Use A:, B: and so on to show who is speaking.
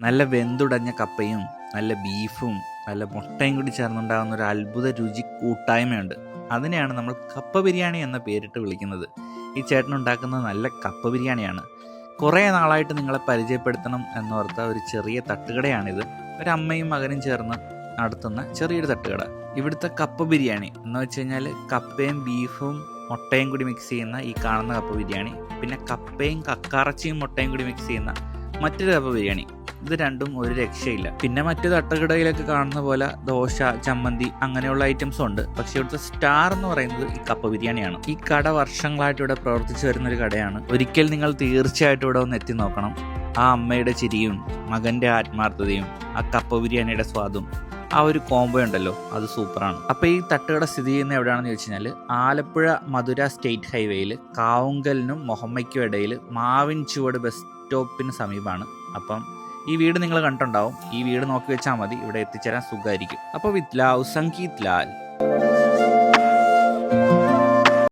A: നല്ല വെന്തുടഞ്ഞ കപ്പയും നല്ല ബീഫും നല്ല മുട്ടയും കൂടി ചേർന്നുണ്ടാകുന്ന ഒരു അത്ഭുത രുചി കൂട്ടായ്മയുണ്ട്. അതിനെയാണ് നമ്മൾ കപ്പ ബിരിയാണി എന്ന പേരിട്ട് വിളിക്കുന്നത്. ഈ ചേട്ടൻ ഉണ്ടാക്കുന്നത് നല്ല കപ്പ ബിരിയാണിയാണ്. കുറേ നാളായിട്ട് നിങ്ങളെ പരിചയപ്പെടുത്തണം എന്നോർത്ത ഒരു ചെറിയ തട്ടുകടയാണിത്. ഒരമ്മയും മകനും ചേർന്ന് നടത്തുന്ന ചെറിയൊരു തട്ടുകട. ഇവിടുത്തെ കപ്പ ബിരിയാണി എന്ന് വെച്ച് കഴിഞ്ഞാൽ കപ്പയും ബീഫും മുട്ടയും കൂടി മിക്സ് ചെയ്യുന്ന ഈ കാണുന്ന കപ്പ ബിരിയാണി, പിന്നെ കപ്പയും കക്കറച്ചിയും മുട്ടയും കൂടി മിക്സ് ചെയ്യുന്ന മറ്റൊരു കപ്പ ബിരിയാണി. ഇത് രണ്ടും ഒരു രക്ഷയില്ല. പിന്നെ മറ്റു തട്ടുകടയിലൊക്കെ കാണുന്ന പോലെ ദോശ, ചമ്മന്തി അങ്ങനെയുള്ള ഐറ്റംസും ഉണ്ട്. പക്ഷെ ഇവിടുത്തെ സ്റ്റാർ എന്ന് പറയുന്നത് ഈ കപ്പ ബിരിയാണിയാണ്. ഈ കട വർഷങ്ങളായിട്ട് ഇവിടെ പ്രവർത്തിച്ചു വരുന്ന ഒരു കടയാണ്. ഒരിക്കൽ നിങ്ങൾ തീർച്ചയായിട്ടും ഇവിടെ ഒന്ന് എത്തി നോക്കണം. ആ അമ്മയുടെ ചിരിയും മകന്റെ ആത്മാർത്ഥതയും ആ കപ്പ ബിരിയാണിയുടെ സ്വാദും ആ ഒരു കോംബോ ഉണ്ടല്ലോ, അത് സൂപ്പറാണ്. അപ്പോൾ ഈ തട്ടുകട സ്ഥിതി ചെയ്യുന്ന എവിടെയാണെന്ന് ചോദിച്ചു കഴിഞ്ഞാൽ ആലപ്പുഴ മധുര സ്റ്റേറ്റ് ഹൈവേയിൽ കാവുങ്കലിനും മൊഹമ്മയ്ക്കും ഇടയിൽ മാവിൻ ചുവട് ബസ് സ്റ്റോപ്പിന് സമീപമാണ്. അപ്പം ഈ വീട് നിങ്ങൾ കണ്ടിട്ടുണ്ടാവും. ഈ വീട് നോക്കി വെച്ചാൽ മതി, ഇവിടെ എത്തിച്ചേരാൻ സുഖമായിരിക്കും. അപ്പോൾ വിത്ത് ലവ്, സംഗീത് ലാൽ.